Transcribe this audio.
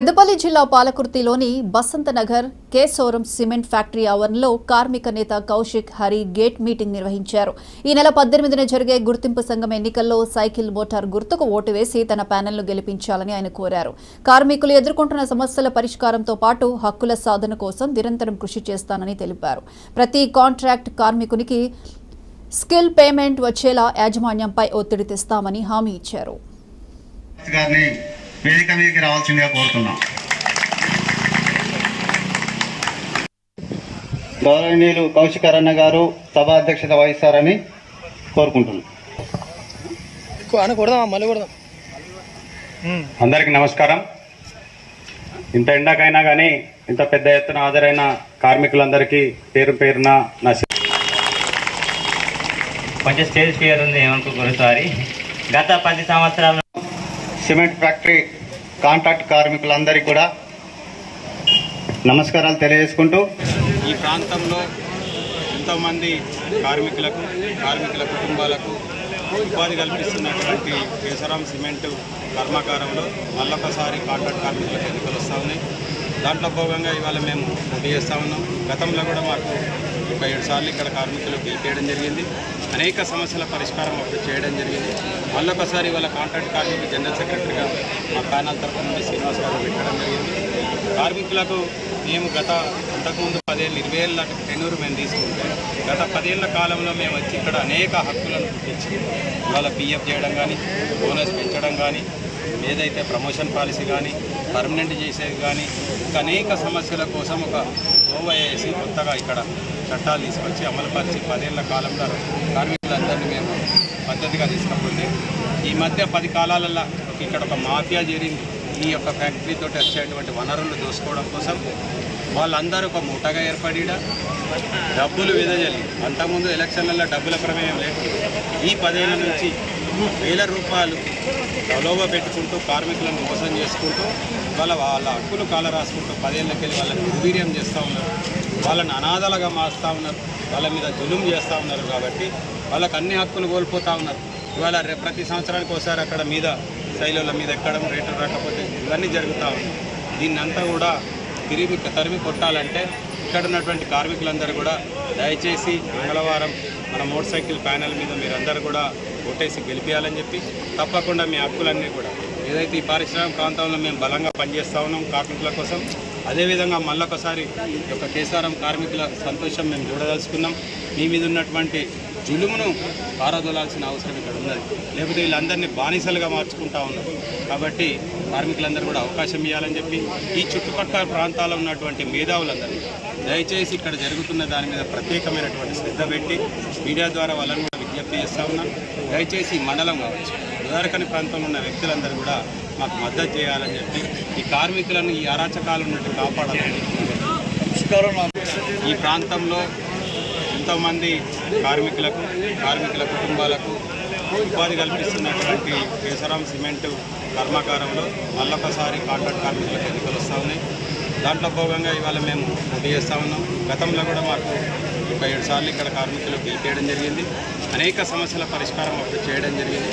పెద్దపల్లి జిల్లా పాలకుర్తిలోని Basantnagar కేశోరం cement factory ఆవరణలో కార్మిక నేత కౌశిక్ హరి గేట్ మీటింగ్ నిర్వహించారు. ఈ నెల 18న జరిగే గుర్తింపు సంఘం ఎన్నికల్లో సైకిల్ మోటార్ గుర్తుకు ఓటు వేసి తన ప్యానెల్ను గెలిపించాలని ఆయన కోరారు. కార్మికులు ఎదుర్కొంటున్న సమస్యల పరిష్కారంతో పాటు హక్కుల సాధన కోసం నిరంతరం కృషి చేస్తానని తెలిపారు. ప్రతి కాంట్రాక్ట్ కార్మికునికి స్కిల్ పేమెంట్ వచ్చేలా యాజమాన్యంపై ఒత్తిడి తెస్తామని హామీ ఇచ్చారు. వేదిక మీదకి రావాల్సిందిగా కోరుతున్నాం. గౌరవనీయులు కౌశిక్ అరన్న గారు సభా అధ్యక్షత వహిస్తారని కోరుకుంటున్నాం. అందరికీ నమస్కారం. ఇంత ఎండాకైనా కానీ ఇంత పెద్ద ఎత్తున హాజరైన కార్మికులందరికీ పేరు పేరున నా కొంచెం స్టేజ్ ఫియర్ ఉంది ఏమనుకోసారి. గత 10 సంవత్సరాల సిమెంట్ ఫ్యాక్టరీ కాంట్రాక్ట్ కార్మికులందరికీ కూడా నమస్కారాలు తెలియజేసుకుంటూ, ఈ ప్రాంతంలో ఎంతోమంది కార్మికుల కుటుంబాలకు ఉపాధి కల్పిస్తున్నటువంటి కేశరం సిమెంటు కర్మాగారంలో మళ్ళొకసారి కాంట్రాక్ట్ కార్మికులకు ఎన్నికలు వస్తూ ఉన్నాయి. దాంట్లో భాగంగా ఇవాళ మేము పోటీ చేస్తూ ఉన్నాం. గతంలో కూడా మాకు 7 సార్లు ఇక్కడ కార్మికులు గెలిపేయడం జరిగింది. అనేక సమస్యల పరిష్కారం అప్పుడు చేయడం జరిగింది. మళ్ళొకసారి ఇవాళ కాంట్రాక్ట్ కార్మిక జనరల్ సెక్రటరీగా మా ప్యానల్ తరఫు నుండి శ్రీనివాస్ గారు పెట్టడం జరిగింది. కార్మికులకు మేము అంతకుముందు 10 ఏళ్ళు 20 ఏళ్ళ టెన్యూర్ మేము తీసుకుంటే గత 10 ఏళ్ల కాలంలో మేము వచ్చి ఇక్కడ అనేక హక్కులను గుర్తించి ఇవాళ పిఎఫ్ చేయడం కానీ, బోనస్ పెంచడం కానీ, ఏదైతే ప్రమోషన్ పాలసీ కానీ, పర్మనెంట్ చేసేది కానీ, ఇంకా అనేక సమస్యల కోసం ఒక వేసి కొత్తగా ఇక్కడ చట్టాలు తీసుకొచ్చి అమలుపరిచి 10 ఏళ్ల కాలంలో కార్మికులందరినీ మేము పద్ధతిగా తీసుకపోతే ఈ మధ్య 10 కాలాలలో ఇక్కడ ఒక మాఫియా చేరింది. ఈ యొక్క ఫ్యాక్టరీతో వచ్చేటువంటి వనరులు దోసుకోవడం కోసం వాళ్ళందరూ ఒక ముఠాగా ఏర్పడి డబ్బులు విదజల్లి, అంతకుముందు ఎలక్షన్లలో డబ్బుల ప్రమేయం లేదు. ఈ 10 ఏళ్ల నుంచి వేల రూపాయలు ప్రలోభ పెట్టుకుంటూ కార్మికులను మోసం చేసుకుంటూ వాళ్ళ హక్కులు కాల రాసుకుంటూ 10 ఏళ్ళకెళ్ళి వాళ్ళని నిర్వీర్యం చేస్తూ ఉన్నారు. వాళ్ళని అనాథలుగా మారుస్తూ ఉన్నారు. వాళ్ళ మీద జులుం చేస్తూ ఉన్నారు. కాబట్టి వాళ్ళకి అన్ని హక్కులు కోల్పోతూ ఉన్నారు. ఇవాళ ప్రతి సంవత్సరానికి ఒకసారి అక్కడ మీద శైలుల మీద ఎక్కడం, రేట్లు రాకపోతే ఇవన్నీ జరుగుతూ ఉన్నాయి. దీన్నంతా కూడా తరిమి కొట్టాలంటే ఇక్కడ ఉన్నటువంటి కార్మికులందరూ కూడా దయచేసి మంగళవారం మన మోటార్ సైకిల్ ప్యానెల్ మీద మీరందరూ కూడా ఓటేసి గెలిపించాలని చెప్పి, తప్పకుండా మీ హక్కులన్నీ కూడా ఏదైతే ఈ పారిశ్రామిక ప్రాంతంలో మేము బలంగా పనిచేస్తూ ఉన్నాం కార్మికుల కోసం, అదేవిధంగా మళ్ళొకసారి ఈ యొక్క కేసారం కార్మికుల సంతోషం మేము చూడదలుచుకున్నాం. మీ మీద ఉన్నటువంటి జులుమును పారదోలాల్సిన అవసరం ఇక్కడ ఉన్నది. లేకపోతే వీళ్ళందరినీ బానిసలుగా మార్చుకుంటా ఉన్నారు. కాబట్టి కార్మికులందరూ కూడా అవకాశం ఇవ్వాలని చెప్పి ఈ చుట్టుపక్కల ప్రాంతాల్లో ఉన్నటువంటి మేధావులందరూ దయచేసి ఇక్కడ జరుగుతున్న దాని మీద ప్రత్యేకమైనటువంటి శ్రద్ధ పెట్టి మీడియా ద్వారా వాళ్ళని కూడా విజ్ఞప్తి చేస్తూ ఉన్నాం. దయచేసి మండలం కావచ్చు, ఉదారకని ప్రాంతంలో ఉన్న వ్యక్తులందరూ కూడా మాకు మద్దతు చేయాలని చెప్పి ఈ కార్మికులను ఈ అరాచకాల నుండి కాపాడాలని ఈ ప్రాంతంలో ఎంతోమంది కార్మికుల కుటుంబాలకు ఉపాధి కల్పిస్తున్నటువంటి కేశరం సిమెంటు కర్మాగారంలో మళ్ళొకసారి కాంట్రాక్ట్ కార్మికులకు ఎన్నికలు వస్తూ ఉన్నాయి. దాంట్లో భాగంగా ఇవాళ మేము పోటీ చేస్తూ ఉన్నాం. గతంలో కూడా మాకు 7 సార్లు ఇక్కడ కార్మికులు గెలిపేయడం జరిగింది. అనేక సమస్యల పరిష్కారం అప్పుడు చేయడం జరిగింది.